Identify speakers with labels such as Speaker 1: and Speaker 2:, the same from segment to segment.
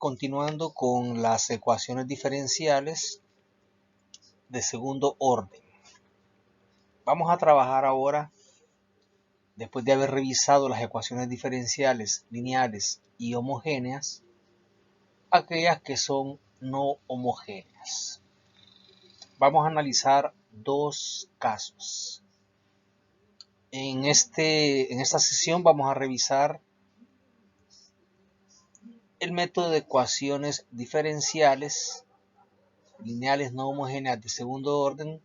Speaker 1: Continuando con las ecuaciones diferenciales de segundo orden. Vamos a trabajar ahora, después de haber revisado las ecuaciones diferenciales lineales y homogéneas, aquellas que son no homogéneas. Vamos a analizar dos casos. En esta sesión vamos a revisar el método de ecuaciones diferenciales lineales no homogéneas de segundo orden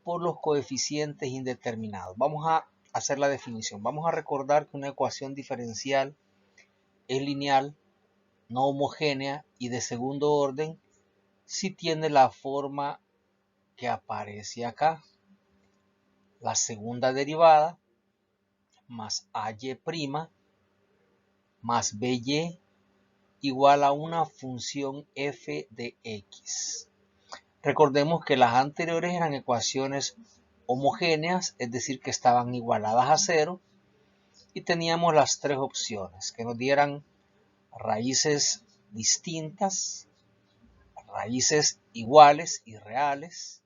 Speaker 1: por los coeficientes indeterminados. Vamos a hacer la definición. Vamos a recordar que una ecuación diferencial es lineal, no homogénea y de segundo orden si tiene la forma que aparece acá. La segunda derivada más AY' más BY igual a una función f de x. Recordemos que las anteriores eran ecuaciones homogéneas, es decir, que estaban igualadas a cero, y teníamos las tres opciones, que nos dieran raíces distintas, raíces iguales y reales,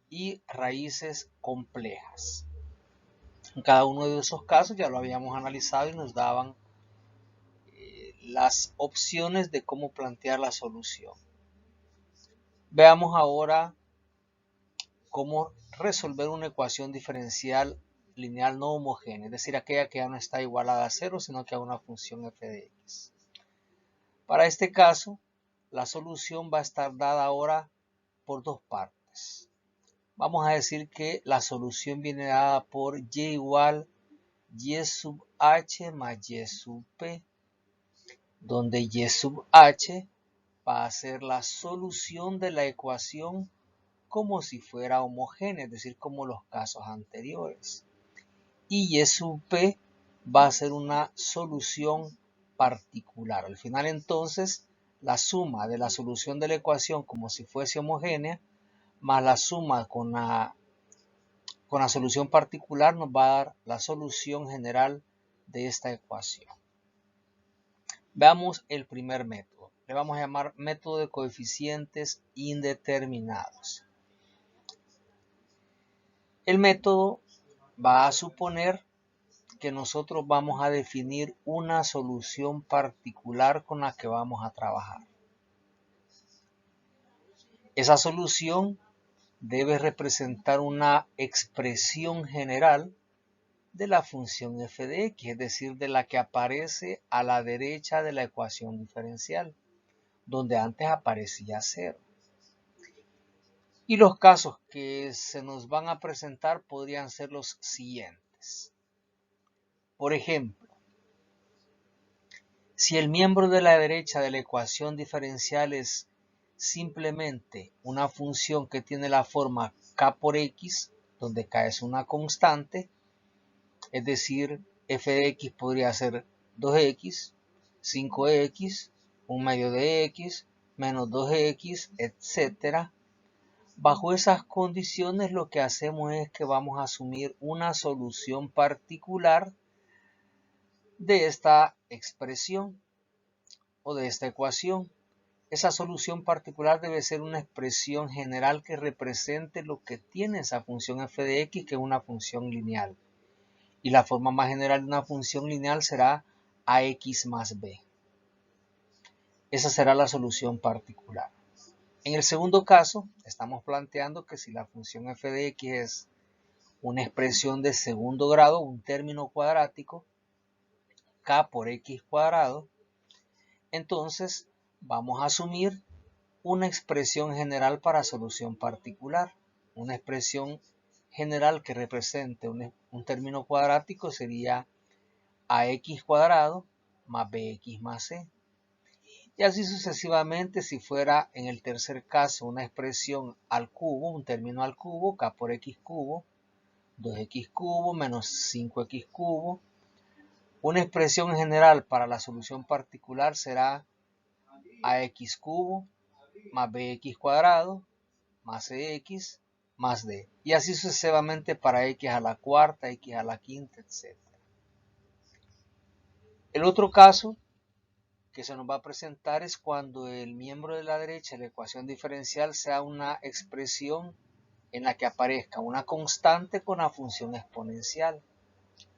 Speaker 1: y raíces complejas. En cada uno de esos casos ya lo habíamos analizado y nos daban las opciones de cómo plantear la solución. Veamos ahora cómo resolver una ecuación diferencial lineal no homogénea, es decir, aquella que ya no está igualada a cero, sino que a una función f de x. Para este caso, la solución va a estar dada ahora por dos partes. Vamos a decir que la solución viene dada por y igual y sub h más y sub p, donde y sub h va a ser la solución de la ecuación como si fuera homogénea, es decir, como los casos anteriores. Y y sub p va a ser una solución particular. Al final, entonces, la suma de la solución de la ecuación como si fuese homogénea más la suma con la solución particular nos va a dar la solución general de esta ecuación. Veamos el primer método. Le vamos a llamar método de coeficientes indeterminados. El método va a suponer que nosotros vamos a definir una solución particular con la que vamos a trabajar. Esa solución debe representar una expresión general de la función f de x, es decir, de la que aparece a la derecha de la ecuación diferencial, donde antes aparecía 0. Y los casos que se nos van a presentar podrían ser los siguientes. Por ejemplo, si el miembro de la derecha de la ecuación diferencial es simplemente una función que tiene la forma k por x, donde k es una constante, es decir, f de x podría ser 2x, 5x, 1 medio de x, menos 2x, etc. Bajo esas condiciones lo que hacemos es que vamos a asumir una solución particular de esta expresión o de esta ecuación. Esa solución particular debe ser una expresión general que represente lo que tiene esa función f de x, que es una función lineal. Y la forma más general de una función lineal será ax más b. Esa será la solución particular. En el segundo caso, estamos planteando que si la función f de x es una expresión de segundo grado, un término cuadrático, k por x cuadrado, entonces vamos a asumir una expresión general para solución particular. Una expresión general que represente un término cuadrático sería ax cuadrado más bx más c. Y así sucesivamente, si fuera en el tercer caso una expresión al cubo, un término al cubo, k por x cubo, 2x cubo menos 5x cubo. Una expresión general para la solución particular será ax cubo más bx cuadrado más cx más d. Y así sucesivamente para x a la cuarta, x a la quinta, etc. El otro caso que se nos va a presentar es cuando el miembro de la derecha de la ecuación diferencial sea una expresión en la que aparezca una constante con la función exponencial.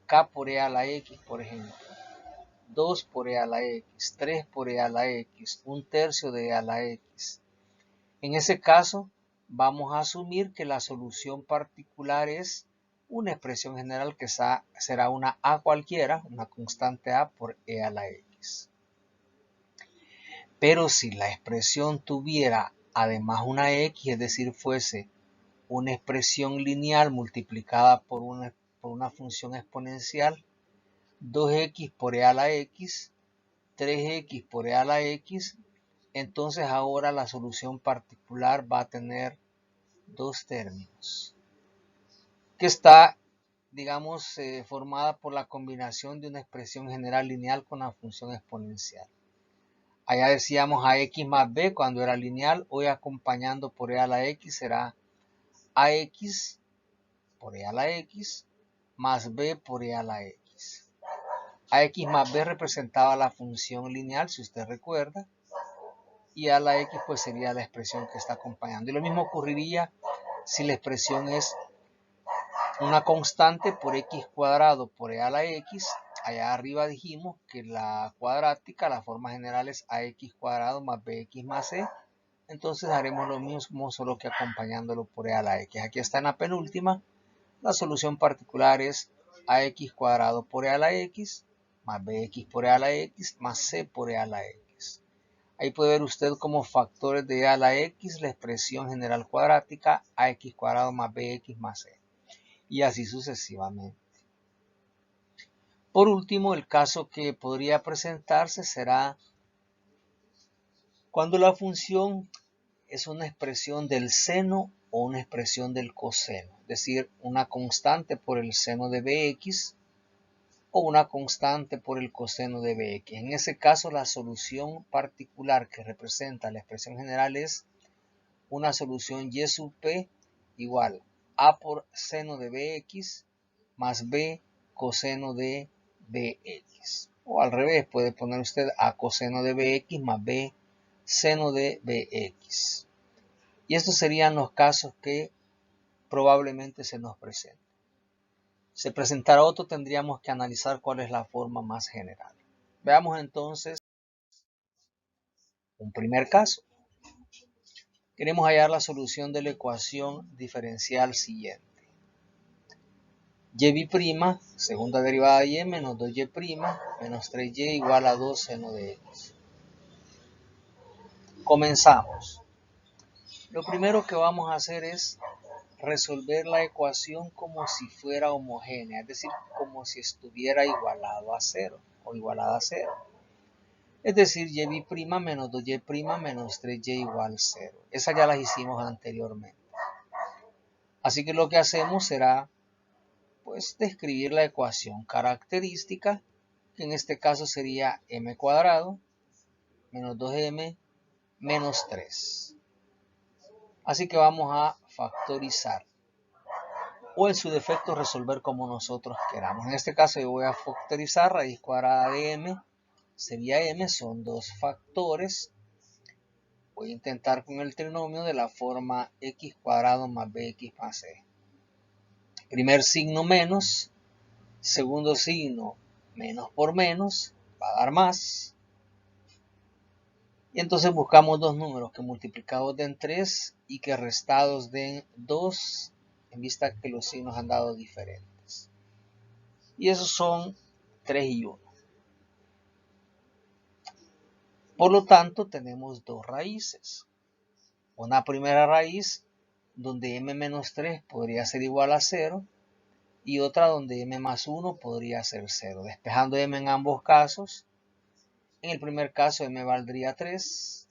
Speaker 1: K por e a la x, por ejemplo. 2 por e a la x, 3 por e a la x, 1/3 de e a la x. En ese caso, vamos a asumir que la solución particular es una expresión general que será una a cualquiera, una constante a por e a la x. Pero si la expresión tuviera además una x, es decir, fuese una expresión lineal multiplicada por una función exponencial, 2x por e a la x, 3x por e a la x, entonces ahora la solución particular va a tener dos términos, que está, digamos, formada por la combinación de una expresión general lineal con la función exponencial. Allá decíamos ax más b cuando era lineal, hoy acompañando por e a la x será ax por e a la x más b por e a la x. Ax más b representaba la función lineal, si usted recuerda, y a la x pues sería la expresión que está acompañando. Y lo mismo ocurriría si la expresión es una constante por x cuadrado por e a la x. Allá arriba dijimos que la cuadrática, la forma general es ax cuadrado más bx más c. Entonces haremos lo mismo, solo que acompañándolo por e a la x. Aquí está en la penúltima. La solución particular es ax cuadrado por e a la x más bx por e a la x más c por e a la x. Ahí puede ver usted como factores de e a la x la expresión general cuadrática ax cuadrado más bx más c. Y así sucesivamente. Por último, el caso que podría presentarse será cuando la función es una expresión del seno o una expresión del coseno, es decir, una constante por el seno de bx o una constante por el coseno de bx. En ese caso, la solución particular que representa la expresión general es una solución y sub p igual a por seno de bx más b coseno de bx. O al revés, puede poner usted a coseno de bx más b seno de bx. Y estos serían los casos que probablemente se nos presenten. Si se presentara otro, tendríamos que analizar cuál es la forma más general. Veamos entonces un primer caso. Queremos hallar la solución de la ecuación diferencial siguiente. y', segunda derivada de y menos 2y' menos 3y igual a 2 seno de x. Comenzamos. Lo primero que vamos a hacer es resolver la ecuación como si fuera homogénea, es decir, como si estuviera igualado a 0 o igualada a 0. Es decir, y' menos 2y' menos 3y igual 0. Esas ya las hicimos anteriormente. Así que lo que hacemos será pues describir la ecuación característica, que en este caso sería m cuadrado menos 2m menos 3. Así que vamos a factorizar, o en su defecto resolver como nosotros queramos. En este caso yo voy a factorizar raíz cuadrada de m, sería m, son dos factores. Voy a intentar con el trinomio de la forma x cuadrado más bx más c. Primer signo menos, segundo signo menos por menos, va a dar más. Y entonces buscamos dos números que multiplicados den 3 y que restados den 2, en vista que los signos han dado diferentes. Y esos son 3 y 1. Por lo tanto, tenemos dos raíces. Una primera raíz donde m menos 3 podría ser igual a 0 y otra donde m más 1 podría ser 0. Despejando m en ambos casos, en el primer caso m valdría 3,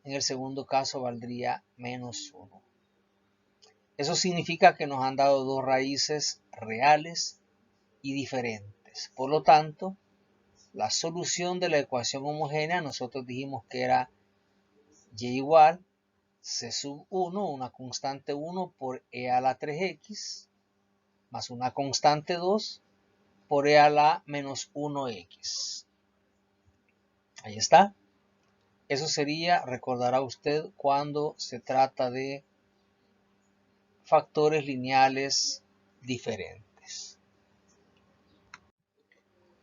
Speaker 1: en el segundo caso valdría menos 1. Eso significa que nos han dado dos raíces reales y diferentes. Por lo tanto, la solución de la ecuación homogénea, nosotros dijimos que era y igual c sub 1, una constante 1 por e a la 3x, más una constante 2 por e a la menos 1x. Ahí está. Eso sería, recordará usted, cuando se trata de factores lineales diferentes.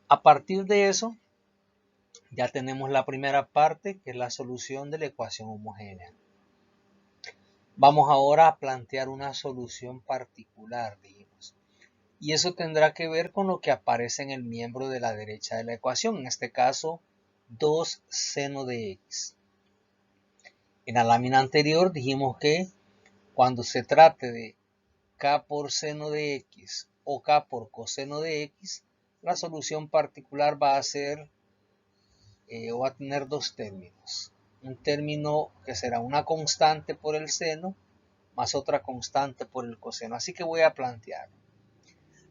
Speaker 1: A partir de eso, ya tenemos la primera parte, que es la solución de la ecuación homogénea. Vamos ahora a plantear una solución particular, dijimos. Y eso tendrá que ver con lo que aparece en el miembro de la derecha de la ecuación, en este caso 2 seno de x. En la lámina anterior dijimos que cuando se trate de k por seno de x o k por coseno de x, la solución particular va a ser o va a tener dos términos. Un término que será una constante por el seno más otra constante por el coseno. Así que voy a plantear.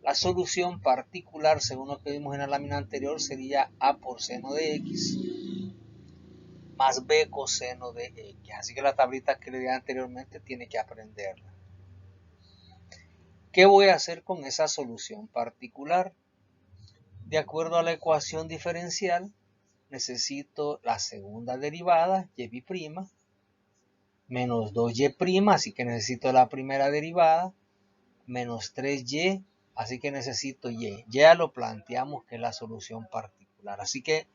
Speaker 1: La solución particular, según lo que vimos en la lámina anterior, sería a por seno de x más b coseno de x. Así que la tablita que le di anteriormente tiene que aprenderla. ¿Qué voy a hacer con esa solución particular? De acuerdo a la ecuación diferencial, necesito la segunda derivada, y' menos 2y', así que necesito la primera derivada, menos 3y, así que necesito y. Ya lo planteamos que es la solución particular, así que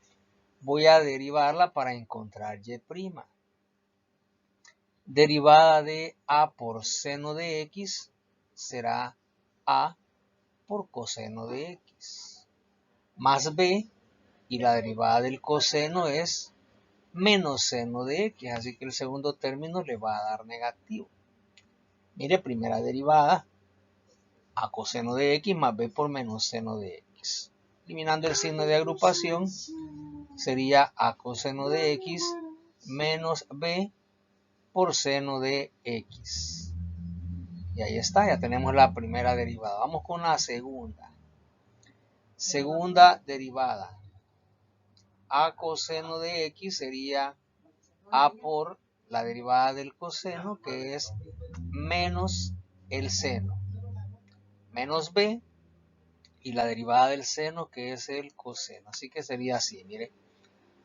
Speaker 1: voy a derivarla para encontrar y'. Derivada de a por seno de x será a por coseno de x, más b, y la derivada del coseno es menos seno de x, así que el segundo término le va a dar negativo. Mire, primera derivada, a coseno de x más b por menos seno de x. Eliminando el signo de agrupación, sería a coseno de x menos b por seno de x. Y ahí está, ya tenemos la primera derivada. Vamos con la segunda. Segunda derivada. A coseno de x sería a por la derivada del coseno, que es menos el seno, menos b, y la derivada del seno, que es el coseno. Así que sería así, mire,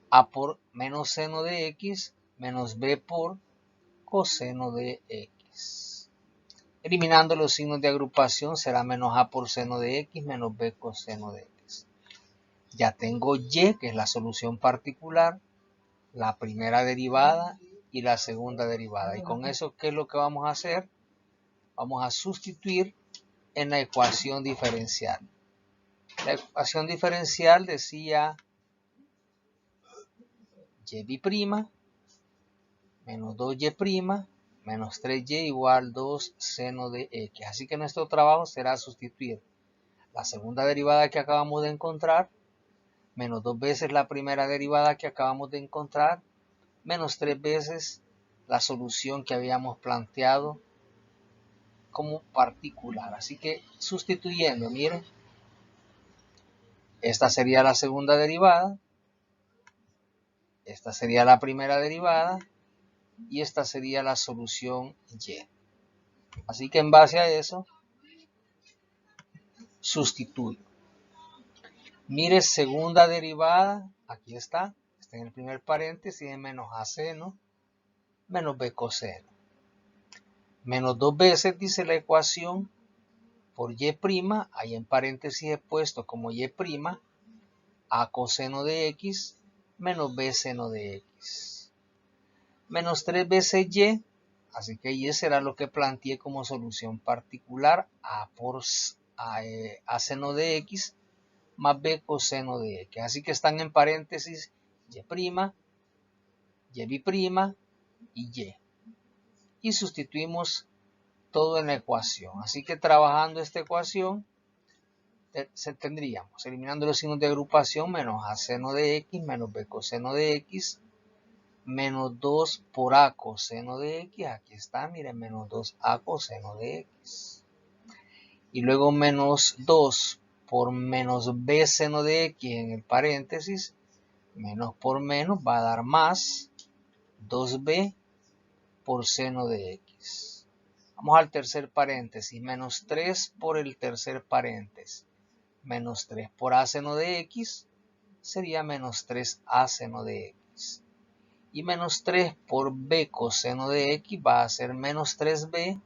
Speaker 1: a por menos seno de x menos b por coseno de x. Eliminando los signos de agrupación será menos a por seno de x menos b coseno de x. Ya tengo y, que es la solución particular, la primera derivada y la segunda derivada. Y con eso, ¿qué es lo que vamos a hacer? Vamos a sustituir en la ecuación diferencial. La ecuación diferencial decía y' menos 2y' menos 3y igual 2 seno de x. Así que nuestro trabajo será sustituir la segunda derivada que acabamos de encontrar, menos 2 veces la primera derivada que acabamos de encontrar, menos 3 veces la solución que habíamos planteado como particular. Así que sustituyendo, miren, esta sería la segunda derivada, esta sería la primera derivada y esta sería la solución y. Así que en base a eso, sustituyo. Mire, segunda derivada, aquí está en el primer paréntesis, es menos a seno menos b coseno. Menos 2 veces, dice la ecuación, por y', ahí en paréntesis he puesto como y', a coseno de x menos b seno de x. Menos 3 veces y, así que y será lo que planteé como solución particular, a por a seno de x más b coseno de x. Así que están en paréntesis y', y' y y. Y sustituimos todo en la ecuación. Así que trabajando esta ecuación, tendríamos, eliminando los signos de agrupación, menos a seno de x menos b coseno de x, menos 2 por a coseno de x, aquí está, miren, menos 2a coseno de x. Y luego menos 2 por menos b seno de x en el paréntesis, menos por menos va a dar más 2b por seno de x. Vamos al tercer paréntesis, menos 3 por el tercer paréntesis, menos 3 por a seno de x, sería menos 3a seno de x. Y menos 3 por b coseno de x va a ser menos 3b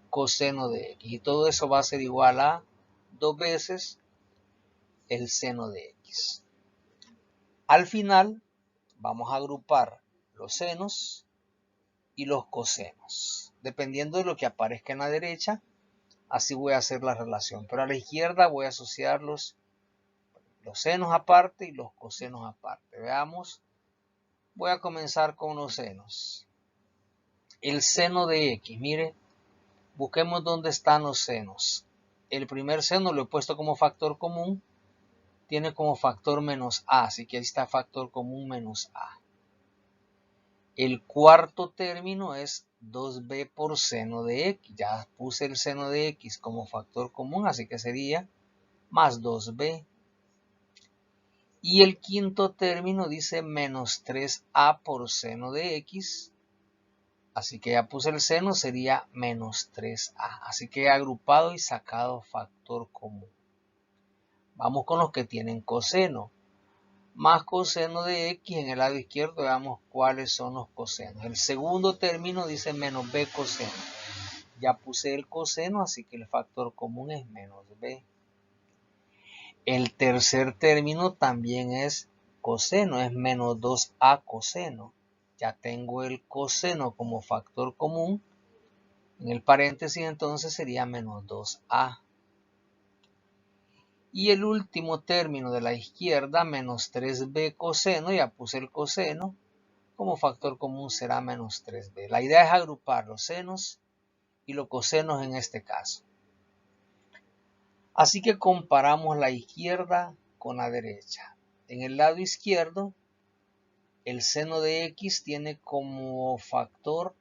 Speaker 1: coseno de x. Y todo eso va a ser igual a 2 veces el seno de x. Al final vamos a agrupar los senos y los cosenos. Dependiendo de lo que aparezca en la derecha, así voy a hacer la relación. Pero a la izquierda voy a asociar los senos aparte y los cosenos aparte. Veamos. Voy a comenzar con los senos. El seno de x, mire, busquemos dónde están los senos. El primer seno lo he puesto como factor común, tiene como factor menos a, así que ahí está factor común menos a. El cuarto término es 2b por seno de x, ya puse el seno de x como factor común, así que sería más 2b. Y el quinto término dice menos 3a por seno de x. Así que ya puse el seno, sería menos 3a. Así que he agrupado y sacado factor común. Vamos con los que tienen coseno. Más coseno de x en el lado izquierdo, veamos cuáles son los cosenos. El segundo término dice menos b coseno. Ya puse el coseno, así que el factor común es menos b. El tercer término también es coseno, es menos 2a coseno. Ya tengo el coseno como factor común. En el paréntesis entonces sería menos 2a. Y el último término de la izquierda, menos 3b coseno, ya puse el coseno. Como factor común será menos 3b. La idea es agrupar los senos y los cosenos en este caso. Así que comparamos la izquierda con la derecha. En el lado izquierdo, el seno de x tiene como factor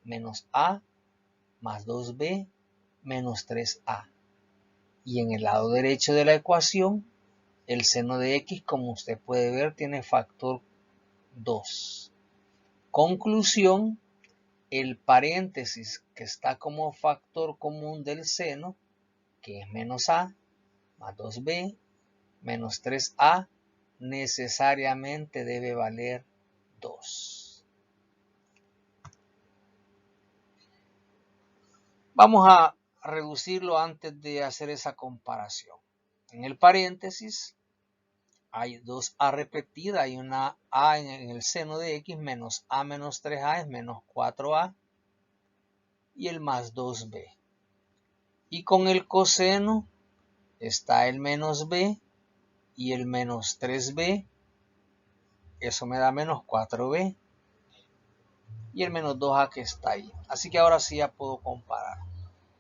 Speaker 1: menos a más 2b menos 3a. Y en el lado derecho de la ecuación, el seno de x, como usted puede ver, tiene factor 2. Conclusión, el paréntesis que está como factor común del seno, que es menos a más 2b menos 3a, necesariamente debe valer 2. Vamos a reducirlo antes de hacer esa comparación. En el paréntesis hay 2a repetida, hay una a en el seno de x, menos a menos 3a es menos 4a y el más 2b. Y con el coseno está el menos b y el menos 3b, eso me da menos 4b. Y el menos 2a que está ahí. Así que ahora sí ya puedo comparar.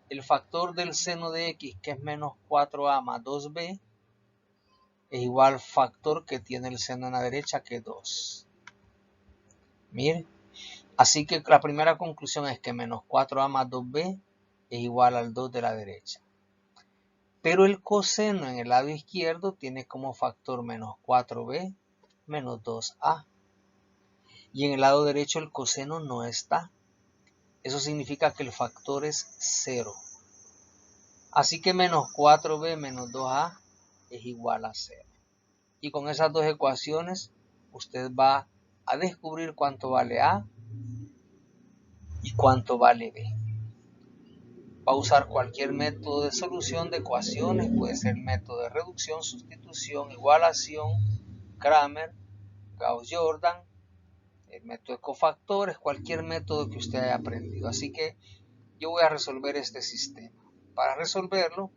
Speaker 1: El factor del seno de x, que es menos 4a más 2b, es igual al factor que tiene el seno en la derecha, que es 2. Miren. Así que la primera conclusión es que menos 4a más 2b es igual al 2 de la derecha. Pero el coseno en el lado izquierdo tiene como factor menos 4b menos 2a. Y en el lado derecho el coseno no está. Eso significa que el factor es 0. Así que menos 4b menos 2a es igual a 0. Y con esas dos ecuaciones usted va a descubrir cuánto vale a y cuánto vale b. Va a usar cualquier método de solución de ecuaciones, puede ser método de reducción, sustitución, igualación, Cramer, Gauss-Jordan, el método de cofactores, cualquier método que usted haya aprendido. Así que yo voy a resolver este sistema. Para resolverlo,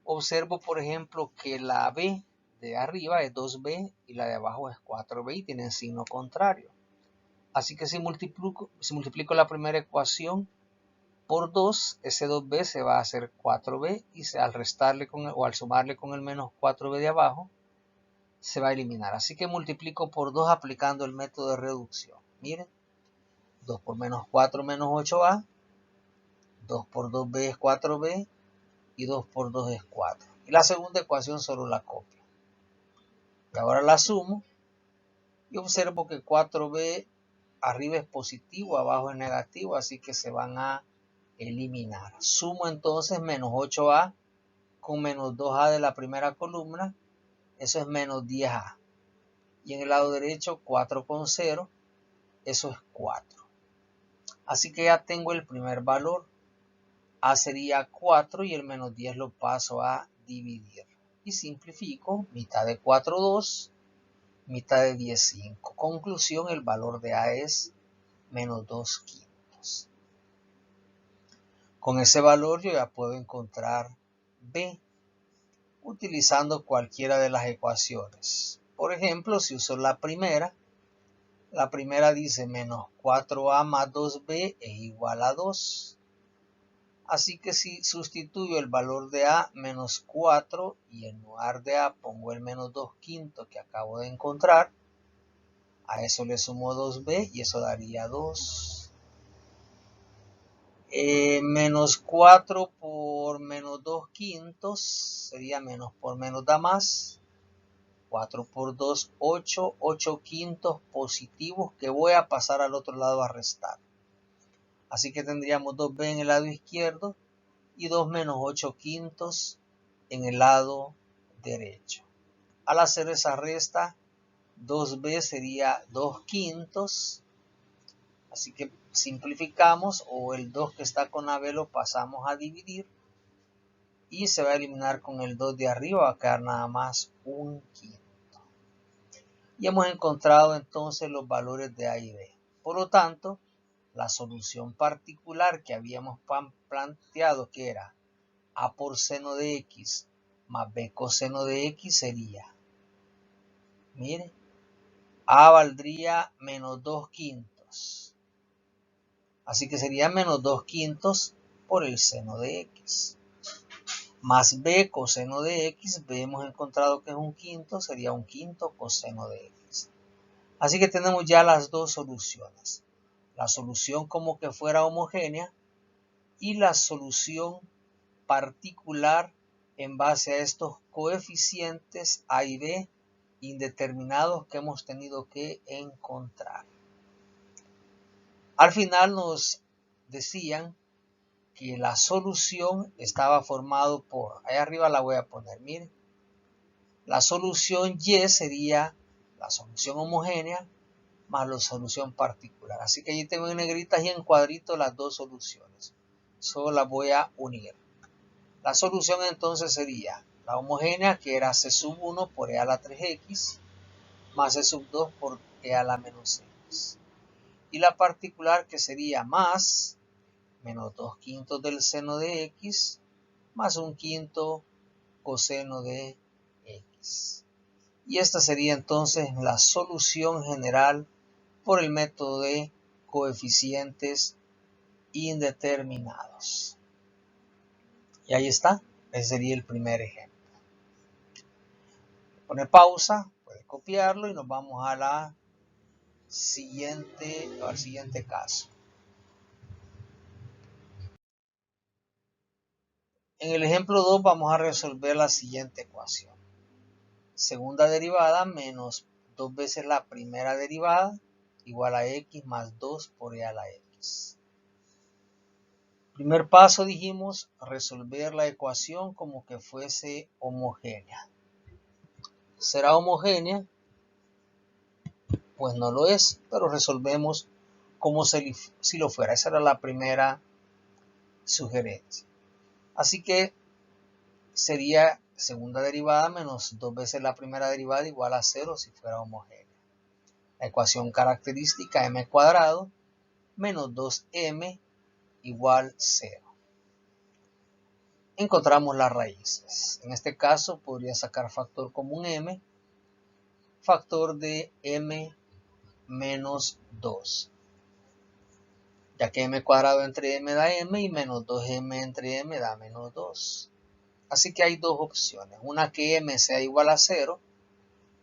Speaker 1: observo por ejemplo que la b de arriba es 2b y la de abajo es 4b y tienen signo contrario. Así que si multiplico la primera ecuación por 2, ese 2b se va a hacer 4b y al restarle al sumarle con el menos 4b de abajo, se va a eliminar. Así que multiplico por 2 aplicando el método de reducción. Miren, 2 por menos 4 menos 8a, 2 por 2b es 4b y 2 por 2 es 4. Y la segunda ecuación solo la copio. Y ahora la sumo y observo que 4b arriba es positivo, abajo es negativo, así que se van a eliminar. Sumo entonces menos 8a con menos 2a de la primera columna, eso es menos 10a. Y en el lado derecho 4,0, eso es 4. Así que ya tengo el primer valor. A sería 4 y el menos 10 lo paso a dividir. Y simplifico, mitad de 4, 2, mitad de 10, 5. Conclusión, el valor de A es menos 2 quintos. Con ese valor yo ya puedo encontrar B utilizando cualquiera de las ecuaciones. Por ejemplo, si uso la primera dice menos 4a más 2b es igual a 2. Así que si sustituyo el valor de a menos 4 y en lugar de a pongo el menos 2 quintos que acabo de encontrar, a eso le sumo 2b y eso daría 2. Menos 4 por menos 2 quintos sería menos por menos da más. 4 por 2, 8. 8 quintos positivos que voy a pasar al otro lado a restar. Así que tendríamos 2b en el lado izquierdo y 2 menos 8 quintos en el lado derecho. Al hacer esa resta, 2b sería 2 quintos. Así que simplificamos, o el 2 que está con la b lo pasamos a dividir y se va a eliminar con el 2 de arriba, va a quedar nada más 1 quinto. Y hemos encontrado entonces los valores de a y b. Por lo tanto, la solución particular que habíamos planteado, que era a por seno de x más b coseno de x, sería, mire, a valdría menos 2 quintos. Así que sería menos 2 quintos por el seno de x. Más b coseno de x, b hemos encontrado que es 1 quinto, sería 1 quinto coseno de x. Así que tenemos ya las dos soluciones. La solución como que fuera homogénea y la solución particular en base a estos coeficientes a y b indeterminados que hemos tenido que encontrar. Al final nos decían que la solución estaba formado por, ahí arriba la voy a poner, miren, la solución y sería la solución homogénea más la solución particular. Así que allí tengo en negritas y en cuadritos las dos soluciones. Solo las voy a unir. La solución entonces sería la homogénea, que era c sub 1 por e a la 3x, más c sub 2 por e a la menos x. Y la particular, que sería más menos 2 quintos del seno de x, más 1 quinto coseno de x. Y esta sería entonces la solución general por el método de coeficientes indeterminados. Y ahí está, ese sería el primer ejemplo. Pone pausa, puede copiarlo y nos vamos a al siguiente caso. En el ejemplo 2 vamos a resolver la siguiente ecuación. Segunda derivada menos 2 veces la primera derivada igual a x más 2 por e a la x. Primer paso dijimos resolver la ecuación como que fuese homogénea. ¿Será homogénea? Pues no lo es, pero resolvemos como si lo fuera. Esa era la primera sugerencia. Así que sería segunda derivada menos 2 veces la primera derivada igual a 0 si fuera homogénea. La ecuación característica m cuadrado menos 2m igual 0. Encontramos las raíces. En este caso podría sacar factor común m, factor de m menos 2. Ya que m cuadrado entre m da m y menos 2m entre m da menos 2. Así que hay dos opciones. Una que m sea igual a 0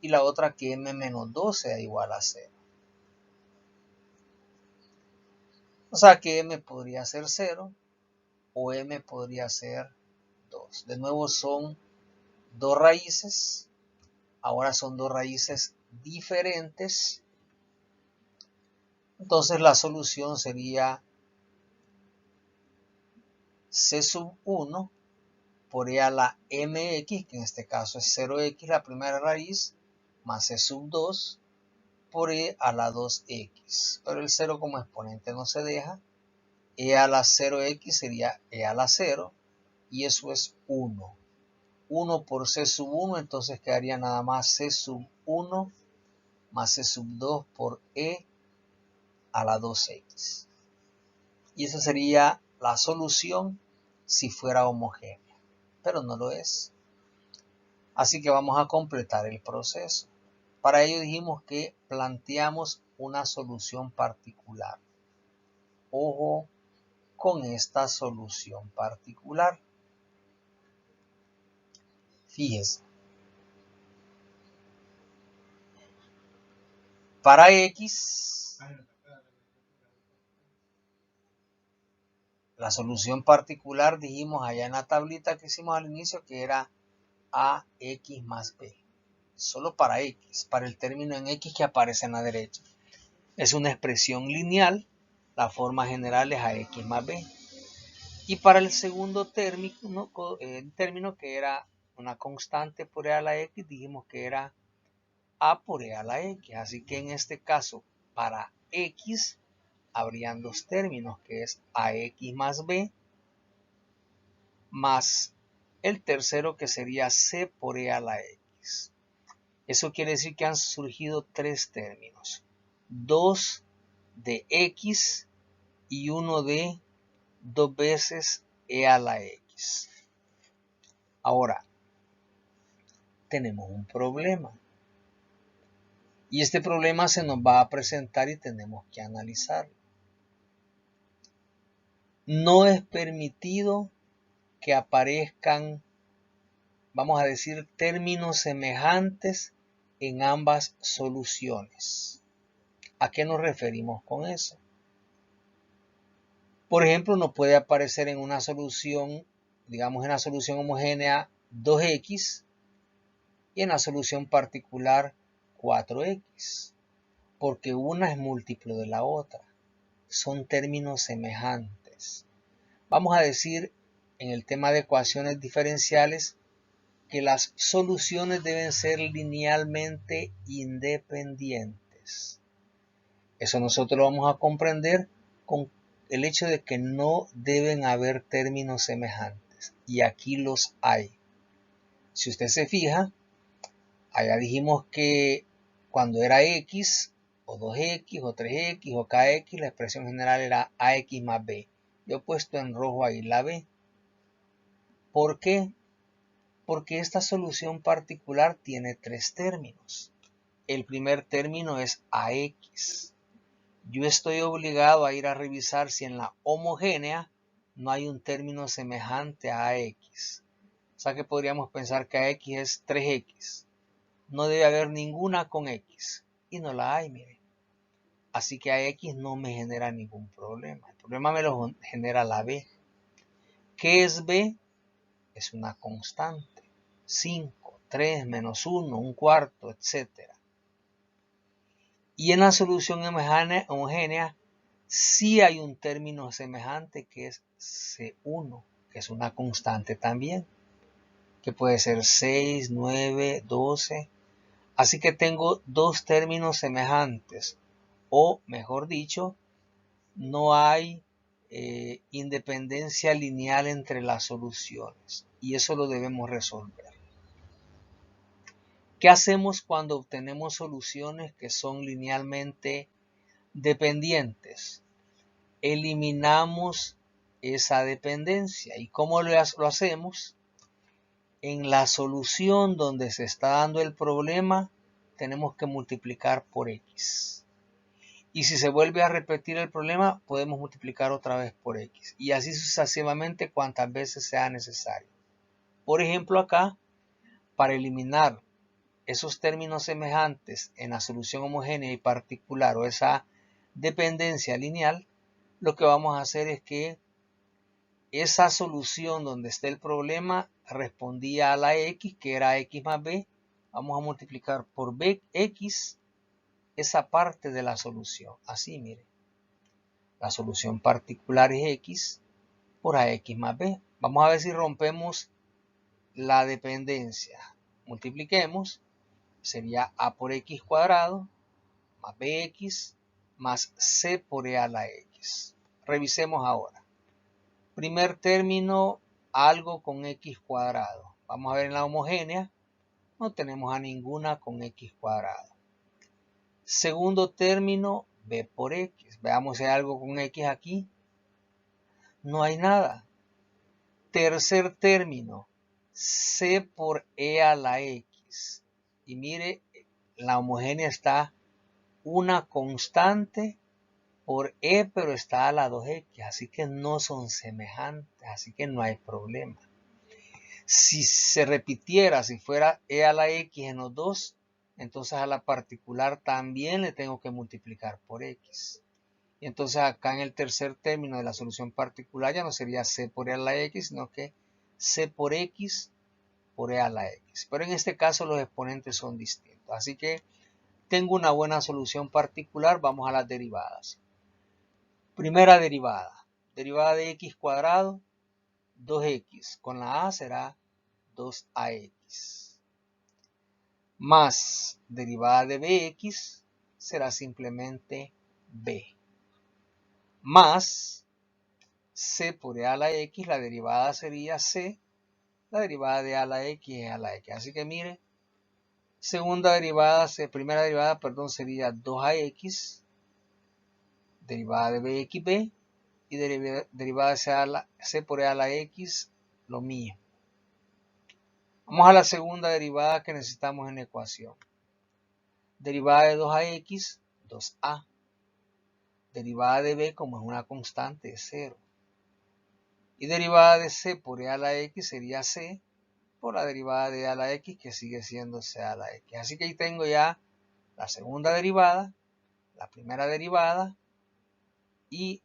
Speaker 1: y la otra que m menos 2 sea igual a 0. O sea que m podría ser 0 o m podría ser 2. De nuevo son dos raíces. Ahora son dos raíces diferentes. Entonces la solución sería c sub 1 por e a la mx, que en este caso es 0x la primera raíz, más e sub 2 por e a la 2x. Pero el 0 como exponente no se deja. E a la 0x sería e a la 0 y eso es 1. 1 por c sub 1, entonces quedaría nada más c sub 1 más c sub 2 por e a la 2x. Y esa sería la solución si fuera homogénea, pero no lo es. Así que vamos a completar el proceso. Para ello dijimos que planteamos una solución particular. Ojo con esta solución particular. Fíjese. Para x, la solución particular dijimos allá en la tablita que hicimos al inicio que era ax más b. Solo para x, para el término en x que aparece en la derecha. Es una expresión lineal, la forma general es ax más b. Y para el segundo término, el término que era una constante por e a la x, dijimos que era a por e a la x. Así que en este caso, para x, habrían dos términos, que es ax más b, más el tercero que sería c por e a la x. Eso quiere decir que han surgido tres términos. 2 de x y uno de 2 veces e a la x. Ahora, tenemos un problema. Y este problema se nos va a presentar y tenemos que analizarlo. No es permitido que aparezcan, vamos a decir, términos semejantes en ambas soluciones. ¿A qué nos referimos con eso? Por ejemplo, no puede aparecer en una solución, digamos en la solución homogénea 2x y en la solución particular 4x, porque una es múltiplo de la otra. Son términos semejantes. Vamos a decir en el tema de ecuaciones diferenciales que las soluciones deben ser linealmente independientes. Eso nosotros lo vamos a comprender con el hecho de que no deben haber términos semejantes. Y aquí los hay. Si usted se fija, allá dijimos que cuando era x, o 2x, o 3x, o kx, la expresión general era ax más b. Yo he puesto en rojo ahí la b. ¿Por qué? Porque esta solución particular tiene tres términos. El primer término es ax. Yo estoy obligado a ir a revisar si en la homogénea no hay un término semejante a ax. O sea que podríamos pensar que ax es 3x. No debe haber ninguna con x. Y no la hay, mire. Así que ax no me genera ningún problema. El problema me lo genera la b. ¿Qué es b? Es una constante. 5, 3, menos 1, un cuarto, etc. Y en la solución homogénea sí hay un término semejante que es C1, que es una constante también, que puede ser 6, 9, 12. Así que tengo dos términos semejantes, o mejor dicho, no hay independencia lineal entre las soluciones, y eso lo debemos resolver. ¿Qué hacemos cuando obtenemos soluciones que son linealmente dependientes? Eliminamos esa dependencia. ¿Y cómo lo hacemos? En la solución donde se está dando el problema, tenemos que multiplicar por x. Y si se vuelve a repetir el problema, podemos multiplicar otra vez por x. Y así sucesivamente cuantas veces sea necesario. Por ejemplo, acá, para eliminar esos términos semejantes en la solución homogénea y particular o esa dependencia lineal, lo que vamos a hacer es que esa solución donde esté el problema respondía a la x, que era x más b. Vamos a multiplicar por bx esa parte de la solución. Así, mire. La solución particular es x por ax más b. Vamos a ver si rompemos la dependencia. Multipliquemos. Sería a por x cuadrado más bx más c por e a la x. Revisemos ahora. Primer término, algo con x cuadrado. Vamos a ver en la homogénea. No tenemos a ninguna con x cuadrado. Segundo término, b por x. Veamos si hay algo con x aquí. No hay nada. Tercer término, c por e a la x. Y mire, la homogénea está una constante por e, pero está a la 2x. Así que no son semejantes. Así que no hay problema. Si se repitiera, si fuera e a la x en los dos, entonces a la particular también le tengo que multiplicar por x. Y entonces acá en el tercer término de la solución particular ya no sería c por e a la x, sino que c por x por e a la x. Pero en este caso los exponentes son distintos. Así que tengo una buena solución particular. Vamos a las derivadas. Primera derivada. Derivada de x cuadrado, 2x. Con la a será 2ax. Más derivada de bx será simplemente b. Más c por e a la x, la derivada sería c, la derivada de a a la x es a la x. Así que mire, primera derivada, sería 2ax, derivada de bx, b, y derivada de c por e a la x, lo mismo. Vamos a la segunda derivada que necesitamos en la ecuación. Derivada de 2ax, 2a. Derivada de b, como es una constante, es 0. Y derivada de c por e a la x sería c por la derivada de a la x, que sigue siendo c a la x. Así que ahí tengo ya la segunda derivada, la primera derivada y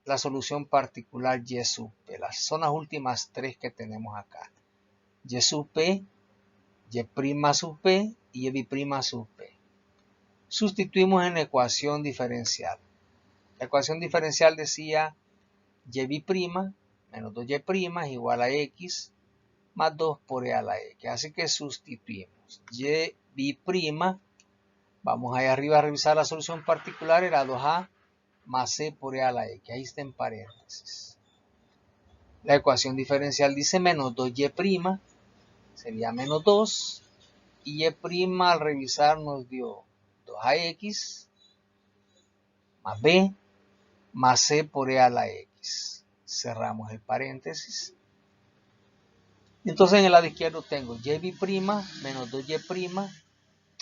Speaker 1: la solución particular y sub p. Son las últimas tres que tenemos acá. Y sub p, y' sub p y y' sub p. Sustituimos en la ecuación diferencial. La ecuación diferencial decía y' menos 2y' es igual a x más 2 por e a la x. Así que sustituimos. Y', vamos ahí arriba a revisar la solución particular, era 2a más c por e a la x. Ahí está en paréntesis. La ecuación diferencial dice menos 2y', sería menos 2. Y y' al revisar nos dio 2ax más b más c por e a la x. Cerramos el paréntesis. Entonces en el lado izquierdo tengo y' menos 2y',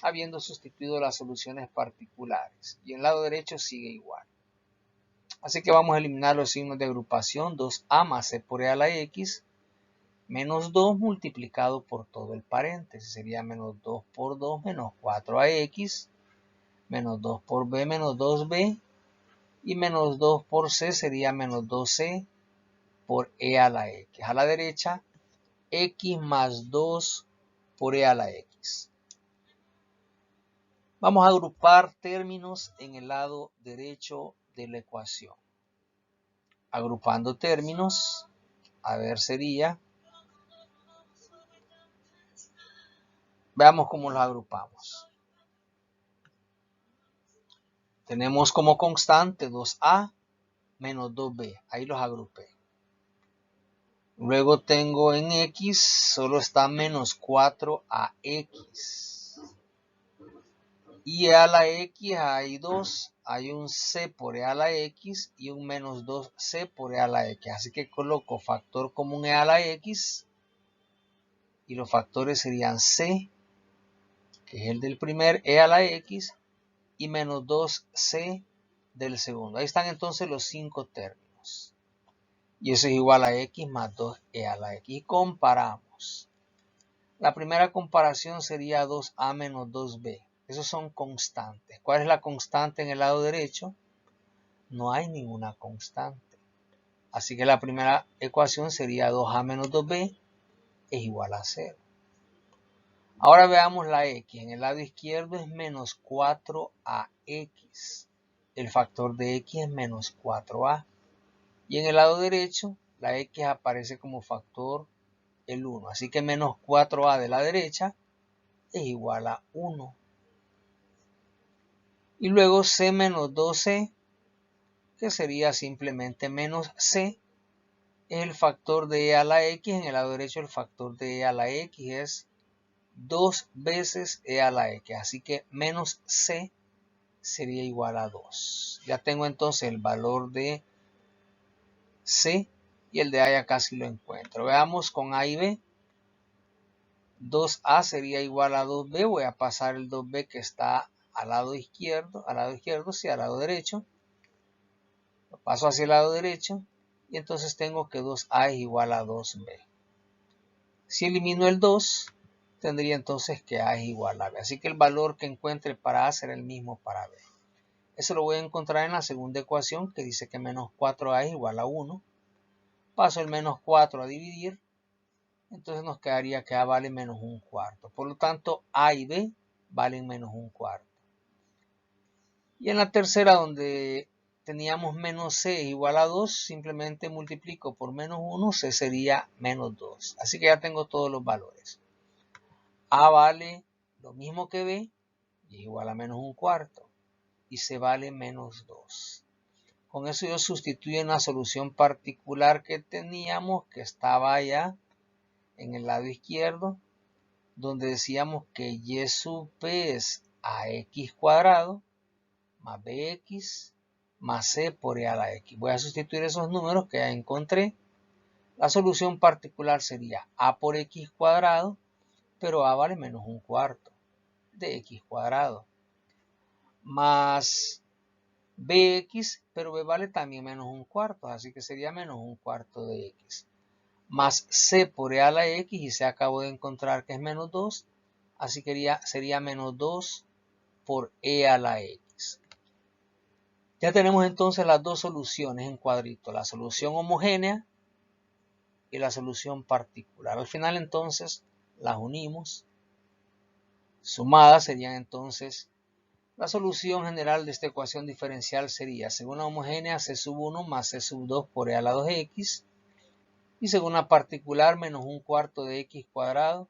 Speaker 1: habiendo sustituido las soluciones particulares. Y en el lado derecho sigue igual. Así que vamos a eliminar los signos de agrupación. 2a más c por e a la x, menos 2 multiplicado por todo el paréntesis. Sería menos 2 por 2 menos 4ax, menos 2 por b menos 2b, y menos 2 por c sería menos 2c por e a la x. A la derecha, x más 2 por e a la x. Vamos a agrupar términos en el lado derecho de la ecuación. Agrupando términos, a ver, sería, veamos cómo los agrupamos. Tenemos como constante 2a menos 2b, ahí los agrupé. Luego tengo en x, solo está menos 4ax. Y e a la x hay 2, hay un c por e a la x y un menos 2c por e a la x. Así que coloco factor común e a la x y los factores serían c, que es el del primer e a la x, y menos 2c del segundo. Ahí están entonces los 5 términos. Y eso es igual a x más 2e a la x. Y comparamos. La primera comparación sería 2a menos 2b. Esos son constantes. ¿Cuál es la constante en el lado derecho? No hay ninguna constante. Así que la primera ecuación sería 2a menos 2b es igual a 0. Ahora veamos la x. En el lado izquierdo es menos 4ax. El factor de x es menos 4a. Y en el lado derecho, la x aparece como factor el 1. Así que menos 4a de la derecha es igual a 1. Y luego c menos 2c, que sería simplemente menos c, es el factor de e a la x. En el lado derecho el factor de e a la x es 2 veces e a la x. Así que menos c sería igual a 2. Ya tengo entonces el valor de c y el de a ya casi lo encuentro. Veamos con a y b. 2a sería igual a 2b. Voy a pasar el 2b que está al lado izquierdo, sí, al lado derecho. Lo paso hacia el lado derecho y entonces tengo que 2a es igual a 2b. Si elimino el 2, tendría entonces que a es igual a b. Así que el valor que encuentre para a será el mismo para b. Eso lo voy a encontrar en la segunda ecuación, que dice que menos 4a es igual a 1. Paso el menos 4 a dividir. Entonces nos quedaría que a vale menos un cuarto. Por lo tanto, a y b valen menos un cuarto. Y en la tercera, donde teníamos menos c igual a 2, simplemente multiplico por menos 1, c sería menos 2. Así que ya tengo todos los valores. A vale lo mismo que b, y es igual a menos un cuarto. Y c vale menos 2. Con eso yo sustituyo una solución particular que teníamos, que estaba allá en el lado izquierdo, donde decíamos que y sub p es ax cuadrado más bx más c por e a la x. Voy a sustituir esos números que ya encontré. La solución particular sería a por x cuadrado, pero a vale menos un cuarto de x cuadrado, más bx, pero b vale también menos un cuarto, así que sería menos un cuarto de x, más c por e a la x, y se acabó de encontrar que es menos 2, así que sería menos 2 por e a la x. Ya tenemos entonces las dos soluciones en cuadrito, la solución homogénea y la solución particular. Al final entonces las unimos, sumadas serían entonces, la solución general de esta ecuación diferencial sería, según la homogénea, c sub 1 más c sub 2 por e a la 2x, y según la particular, menos un cuarto de x cuadrado,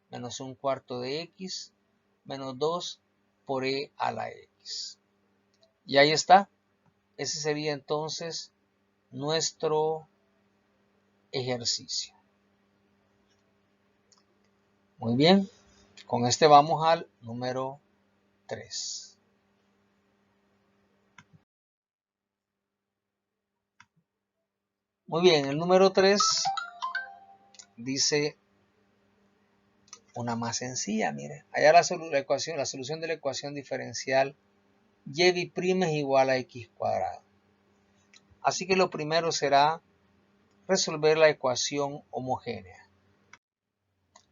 Speaker 1: menos un cuarto de x, menos 2 por e a la x. Y ahí está. Ese sería entonces nuestro ejercicio. Muy bien, con este vamos al número 3. Muy bien, el número 3 dice una más sencilla, mire. Allá la solución de la ecuación diferencial y' es igual a x cuadrado. Así que lo primero será resolver la ecuación homogénea.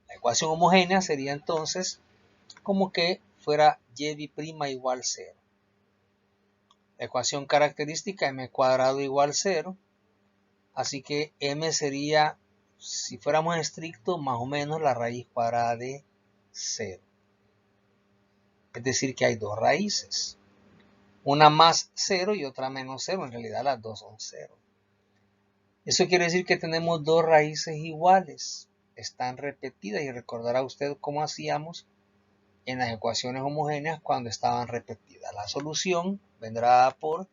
Speaker 1: La ecuación homogénea sería entonces como que fuera y' igual 0. La ecuación característica m cuadrado igual 0. Así que m sería, si fuéramos estrictos, más o menos la raíz cuadrada de 0. Es decir, que hay dos raíces. Una más 0 y otra menos 0. En realidad las dos son 0. Eso quiere decir que tenemos dos raíces iguales. Están repetidas, y recordará usted cómo hacíamos en las ecuaciones homogéneas cuando estaban repetidas. La solución vendrá dada por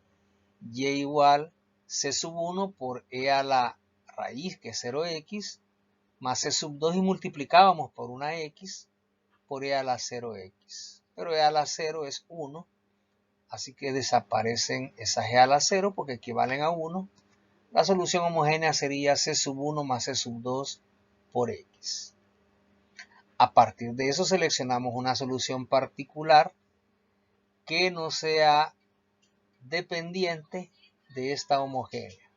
Speaker 1: y igual c sub 1 por e a la raíz, que es 0x, más c sub 2, y multiplicábamos por una x por e a la 0x. Pero e a la 0 es 1, así que desaparecen esas e a la 0 porque equivalen a 1. La solución homogénea sería c sub 1 más c sub 2 por x. A partir de eso seleccionamos una solución particular que no sea dependiente de esta homogénea.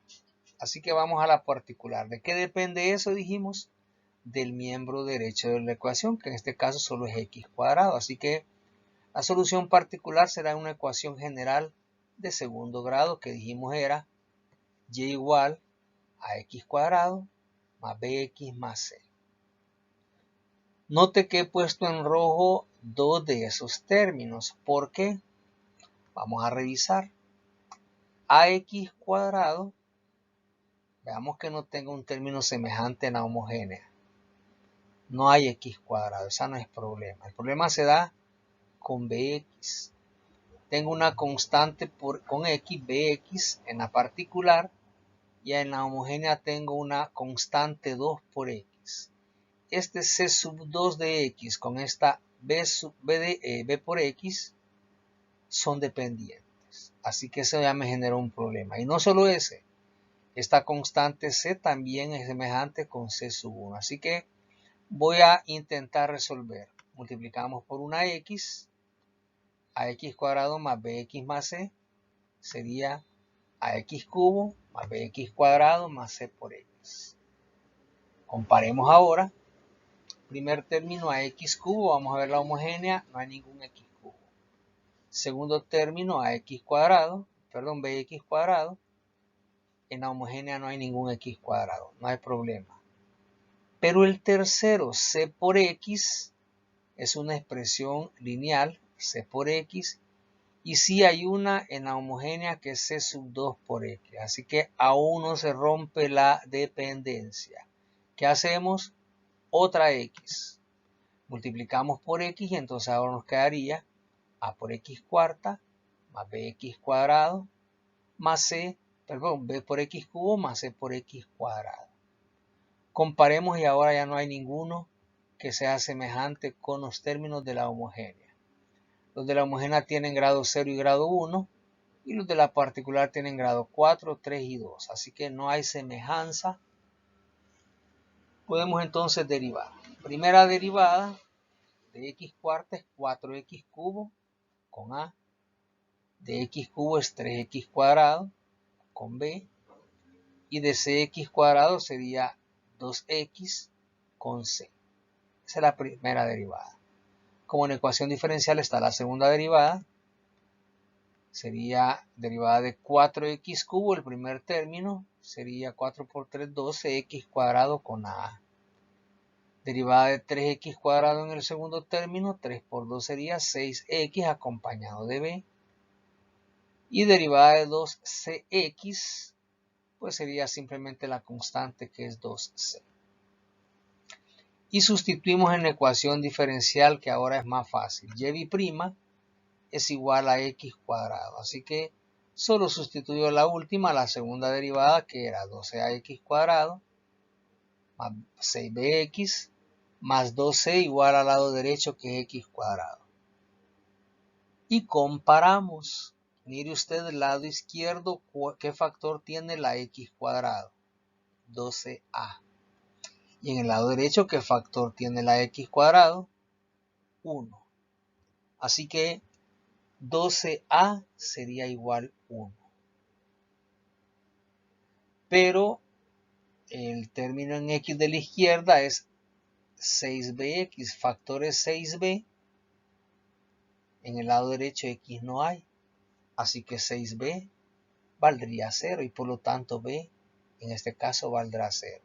Speaker 1: Así que vamos a la particular. ¿De qué depende eso? Dijimos del miembro derecho de la ecuación, que en este caso solo es x cuadrado. Así que la solución particular será una ecuación general de segundo grado, que dijimos era y igual a x cuadrado más bx más c. Note que he puesto en rojo dos de esos términos. ¿Por qué? Vamos a revisar. Ax cuadrado, veamos que no tenga un término semejante en la homogénea. no hay x cuadrado, esa no es problema. El problema se da con bx. Tengo una constante con x, bx en la particular, y en la homogénea tengo una constante 2 por x. Este c sub 2 de x con esta b por x son dependientes. Así que eso ya me generó un problema. Y no solo ese, esta constante c también es semejante con c sub 1. Así que voy a intentar resolver. Multiplicamos por una x, ax cuadrado más bx más c sería ax cubo más bx cuadrado más c por x. Comparemos ahora. Primer término ax cubo, vamos a ver la homogénea, no hay ningún x cubo. Segundo término ax cuadrado, perdón, bx cuadrado, en la homogénea no hay ningún x cuadrado, no hay problema. Pero el tercero, c por x, es una expresión lineal, c por x, y sí hay una en la homogénea que es c sub 2 por x. Así que aún no se rompe la dependencia. ¿Qué hacemos? Otra x. Multiplicamos por x y entonces ahora nos quedaría a por x cuarta más bx cuadrado más b por x cubo más c por x cuadrado. Comparemos y ahora ya no hay ninguno que sea semejante con los términos de la homogénea. Los de la homogénea tienen grado 0 y grado 1 y los de la particular tienen grado 4, 3 y 2. Así que no hay semejanza. Podemos entonces derivar. Primera derivada de x cuarta es 4x cubo con a. De x cubo es 3x cuadrado con b. Y de cx cuadrado sería 2x con c. Esa es la primera derivada. Como en ecuación diferencial está la segunda derivada. Sería derivada de 4x cubo, el primer término. Sería 4 por 3, 12x cuadrado con a. Derivada de 3x cuadrado en el segundo término. 3 por 2 sería 6x acompañado de b. Y derivada de 2cx, pues sería simplemente la constante que es 2c. Y sustituimos en la ecuación diferencial que ahora es más fácil. Y' es igual a x cuadrado. Así que solo sustituyo la última, la segunda derivada, que era 12ax cuadrado más 6bx más 2c igual al lado derecho que es x cuadrado. Y comparamos. Mire usted el lado izquierdo, ¿qué factor tiene la x cuadrado? 12a. Y en el lado derecho, ¿qué factor tiene la x cuadrado? 1. Así que 12a sería igual 1. Pero el término en x de la izquierda es 6bx. Factor es 6b. En el lado derecho x no hay. Así que 6b valdría 0 y por lo tanto b en este caso valdrá 0.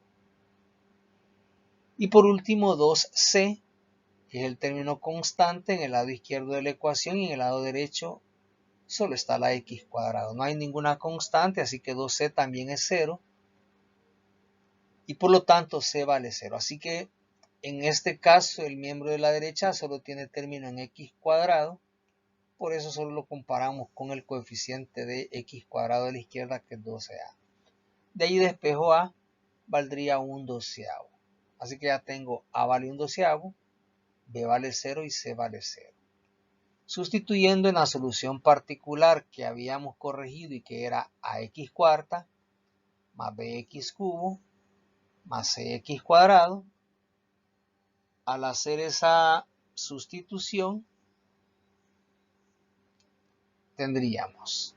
Speaker 1: Y por último 2c, que es el término constante en el lado izquierdo de la ecuación, y en el lado derecho solo está la x cuadrado. No hay ninguna constante, así que 2c también es 0. Y por lo tanto c vale 0. Así que en este caso el miembro de la derecha solo tiene término en x cuadrado. Por eso solo lo comparamos con el coeficiente de x cuadrado de la izquierda, que es 12a. De ahí despejo a, valdría un doceavo. Así que ya tengo a vale un doceavo, b vale 0 y c vale 0. Sustituyendo en la solución particular que habíamos corregido y que era ax cuarta más bx cubo más cx cuadrado, al hacer esa sustitución tendríamos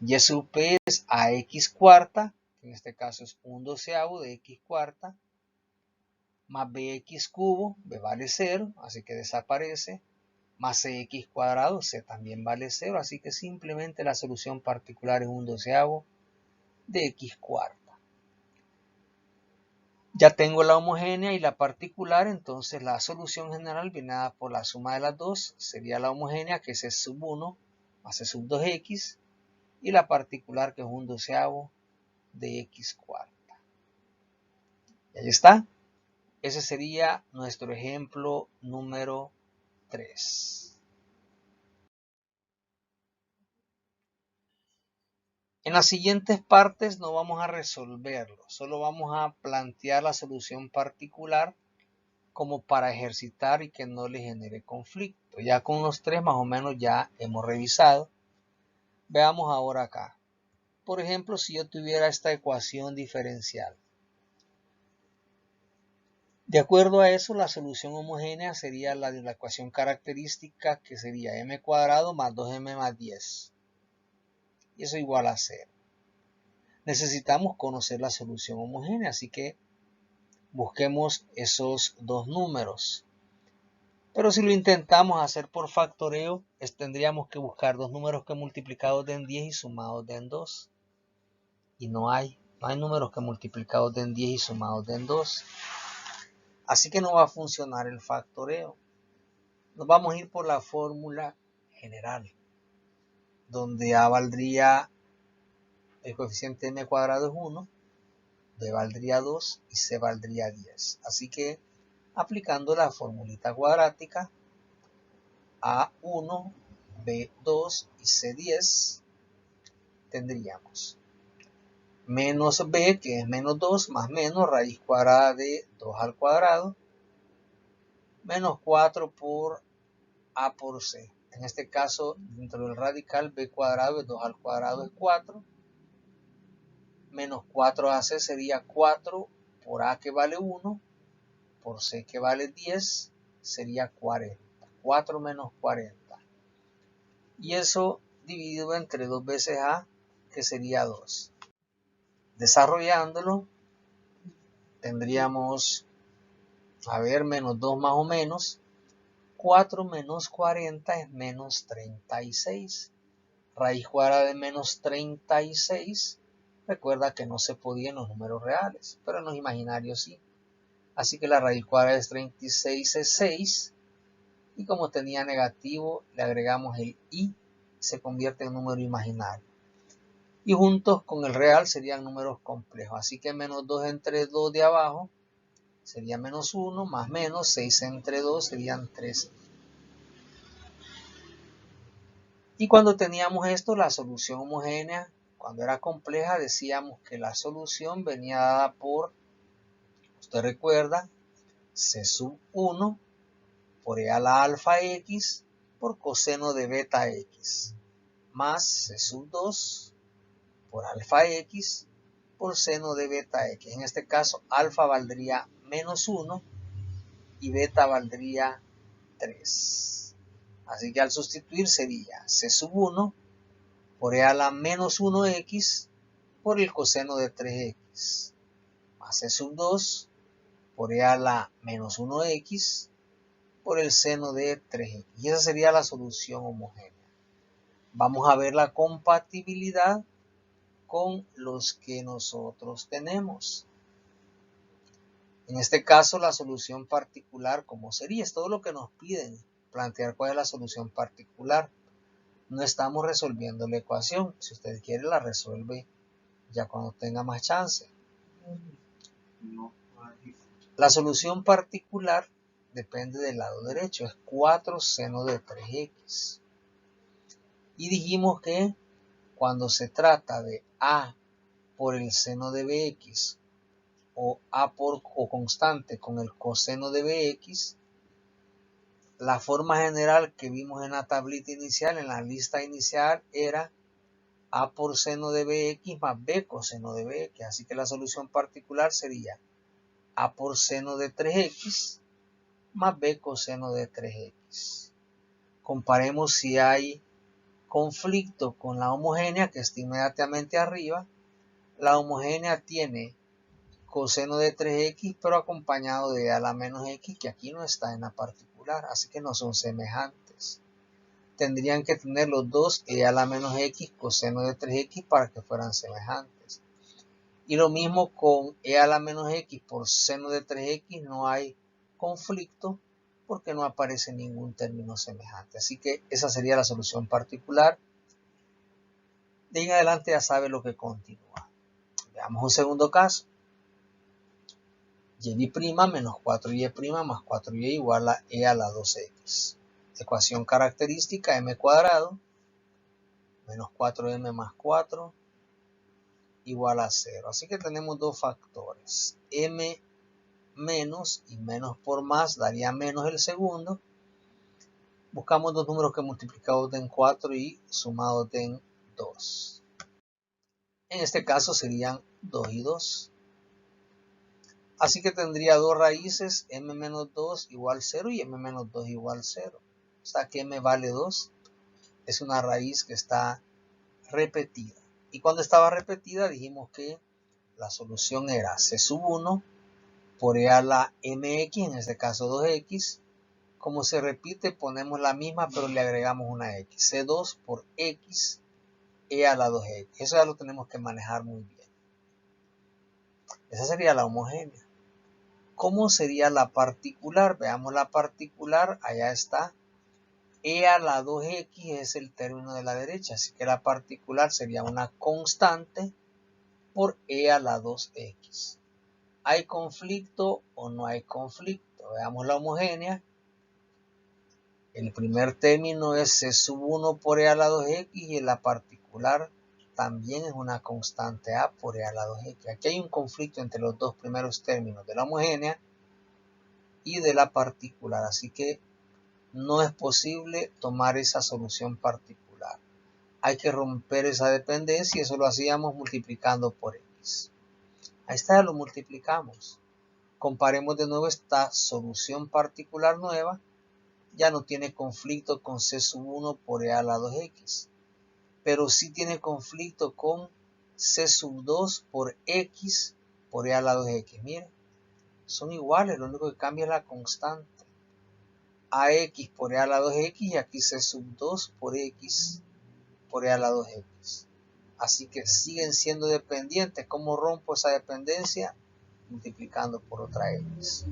Speaker 1: y sub p es ax cuarta, que en este caso es un doceavo de x cuarta, más bx cubo, b vale 0, así que desaparece, más cx cuadrado, c también vale 0, así que simplemente la solución particular es un doceavo de x cuarta. Ya tengo la homogénea y la particular, entonces la solución general viene dada por la suma de las dos, sería la homogénea, que es c sub 1 más c sub 2x, y la particular, que es un doceavo de x cuarta. Y ahí está. Ese sería nuestro ejemplo número 3. En las siguientes partes no vamos a resolverlo, solo vamos a plantear la solución particular como para ejercitar y que no le genere conflicto. Ya con los 3 más o menos ya hemos revisado. Veamos ahora acá. Por ejemplo, si yo tuviera esta ecuación diferencial. De acuerdo a eso, la solución homogénea sería la de la ecuación característica, que sería m cuadrado más 2m más 10. Y eso igual a 0. Necesitamos conocer la solución homogénea, así que busquemos esos dos números. Pero si lo intentamos hacer por factoreo, tendríamos que buscar dos números que multiplicados den 10 y sumados den 2. Y no hay números que multiplicados den 10 y sumados den 2. Así que no va a funcionar el factoreo. Nos vamos a ir por la fórmula general, donde A valdría, el coeficiente m cuadrado es 1, B valdría 2 y C valdría 10. Así que aplicando la formulita cuadrática, A1, B2 y C10, tendríamos menos B, que es menos 2, más menos raíz cuadrada de 2 al cuadrado, menos 4 por A por C. En este caso, dentro del radical, B cuadrado de 2 al cuadrado es 4, menos 4AC sería 4 por A, que vale 1, por C, que vale 10, sería 40. 4 menos 40. Y eso dividido entre 2 veces A, que sería 2. Desarrollándolo, tendríamos, a ver, menos 2 más o menos. 4 menos 40 es menos 36. Raíz cuadrada de menos 36. Recuerda que no se podía en los números reales, pero en los imaginarios sí. Así que la raíz cuadrada de 36 es 6. Y como tenía negativo, le agregamos el i, se convierte en número imaginario. Y juntos con el real serían números complejos. Así que menos 2 entre 2 de abajo sería menos 1, más menos 6 entre 2 serían 3. Y cuando teníamos esto, la solución homogénea, cuando era compleja, decíamos que la solución venía dada por, usted recuerda, C sub 1 por e a la alfa x por coseno de beta x, más C sub 2 por alfa x por seno de beta x. En este caso, alfa valdría menos 1 y beta valdría 3. Así que al sustituir sería C sub 1 por e a la menos 1x por el coseno de 3x, más C sub 2 por e a la menos 1x por el seno de 3x. Y esa sería la solución homogénea. Vamos a ver la compatibilidad con los que nosotros tenemos. En este caso, la solución particular, ¿cómo sería? Es todo lo que nos piden, plantear cuál es la solución particular. No estamos resolviendo la ecuación. Si usted quiere, la resuelve ya cuando tenga más chance. La solución particular depende del lado derecho. Es 4 seno de 3x. Y dijimos que cuando se trata de a por el seno de bx o a por constante con el coseno de bx, la forma general que vimos en la tablita inicial, en la lista inicial, era a por seno de bx más b coseno de bx. Así que la solución particular sería a por seno de 3x más b coseno de 3x. Comparemos si hay conflicto con la homogénea, que está inmediatamente arriba. La homogénea tiene coseno de 3x, pero acompañado de a la menos x, que aquí no está en la particular, así que no son semejantes. Tendrían que tener los dos e a la menos x coseno de 3x para que fueran semejantes. Y lo mismo con e a la menos x por seno de 3x, no hay conflicto porque no aparece ningún término semejante. Así que esa sería la solución particular. De ahí en adelante ya sabe lo que continúa. Veamos un segundo caso. y' menos 4y' más 4y igual a e a la 2x. Ecuación característica m cuadrado menos 4m más 4 igual a 0. Así que tenemos dos factores. M menos y menos por más daría menos el segundo. Buscamos dos números que multiplicados den 4 y sumados den 2. En este caso serían 2 y 2. Así que tendría dos raíces, m menos 2 igual 0 y m menos 2 igual 0. O sea que m vale 2. Es una raíz que está repetida. Y cuando estaba repetida dijimos que la solución era c sub 1 por e a la mx, en este caso 2x. Como se repite, ponemos la misma, pero le agregamos una x. C2 por x e a la 2x. Eso ya lo tenemos que manejar muy bien. Esa sería la homogénea. ¿Cómo sería la particular? Veamos la particular. Allá está. E a la 2x es el término de la derecha. Así que la particular sería una constante por e a la 2x. ¿Hay conflicto o no hay conflicto? Veamos la homogénea. El primer término es c sub 1 por e a la 2x y la particular también es una constante a por e a la 2x. Aquí hay un conflicto entre los dos primeros términos de la homogénea y de la particular, así que no es posible tomar esa solución particular. Hay que romper esa dependencia y eso lo hacíamos multiplicando por x. Ahí está, lo multiplicamos. Comparemos de nuevo esta solución particular nueva. Ya no tiene conflicto con c sub 1 por e a la 2x, pero sí tiene conflicto con c sub 2 por x por e a la 2x. Miren, son iguales, lo único que cambia es la constante. Ax por e a la 2x y aquí c sub 2 por x por e a la 2x. Así que siguen siendo dependientes. ¿Cómo rompo esa dependencia? Multiplicando por otra x.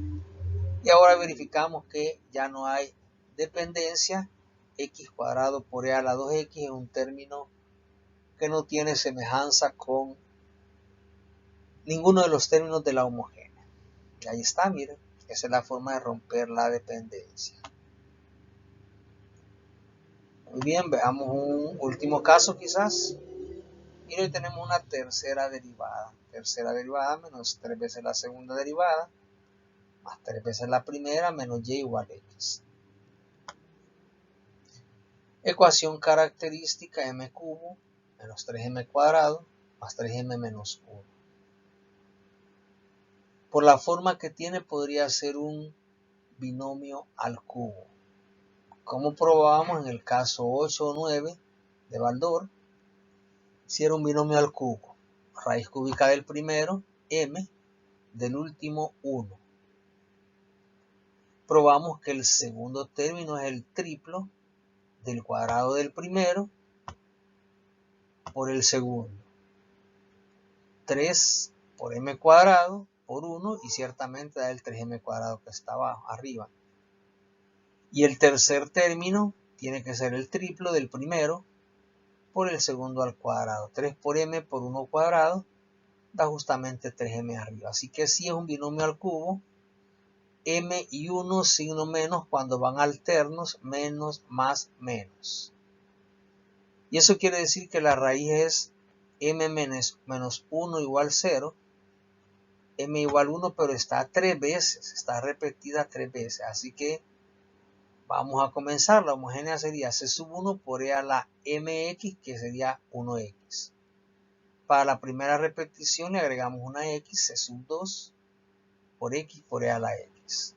Speaker 1: Y ahora verificamos que ya no hay dependencia. X cuadrado por e a la 2x es un término que no tiene semejanza con ninguno de los términos de la homogénea. Y ahí está, miren. Esa es la forma de romper la dependencia. Muy bien, veamos un último caso quizás. Y hoy tenemos una tercera derivada. Tercera derivada menos 3 veces la segunda derivada más 3 veces la primera menos y igual a x. Ecuación característica m cubo menos 3m cuadrado más 3m menos 1. Por la forma que tiene podría ser un binomio al cubo. Como probábamos en el caso 8 o 9 de Baldor, si era un binomio al cubo. Raíz cúbica del primero, m, del último 1. Probamos que el segundo término es el triplo del cuadrado del primero por el segundo. 3 por m cuadrado por 1 y ciertamente da el 3m cuadrado que está abajo, arriba. Y el tercer término tiene que ser el triplo del primero por el segundo al cuadrado. 3 por m por 1 cuadrado da justamente 3m arriba. Así que si es un binomio al cubo, m y 1 signo menos cuando van alternos, menos, más, menos. Y eso quiere decir que la raíz es m menos 1 igual 0. M igual 1, pero está 3 veces, está repetida 3 veces. Así que vamos a comenzar. La homogénea sería c sub 1 por e a la mx, que sería 1x. Para la primera repetición le agregamos una x, c sub 2 por x por e a la x.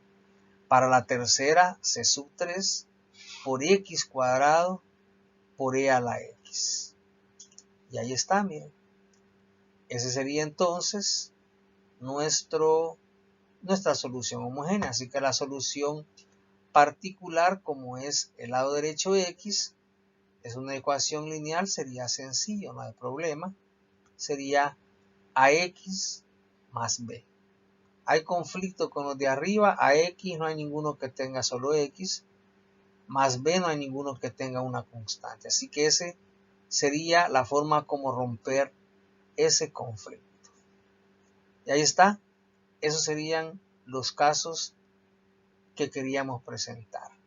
Speaker 1: Para la tercera, c sub 3 por x cuadrado por e a la x. Y ahí está, miren. Ese sería entonces nuestra solución homogénea. Así que la solución particular, como es el lado derecho x, es una ecuación lineal, sería sencillo, no hay problema. Sería ax más b. Hay conflicto con los de arriba. Ax no hay ninguno que tenga solo x, más b no hay ninguno que tenga una constante. Así que ese sería la forma como romper ese conflicto. Y ahí está. Esos serían los casos que queríamos presentar.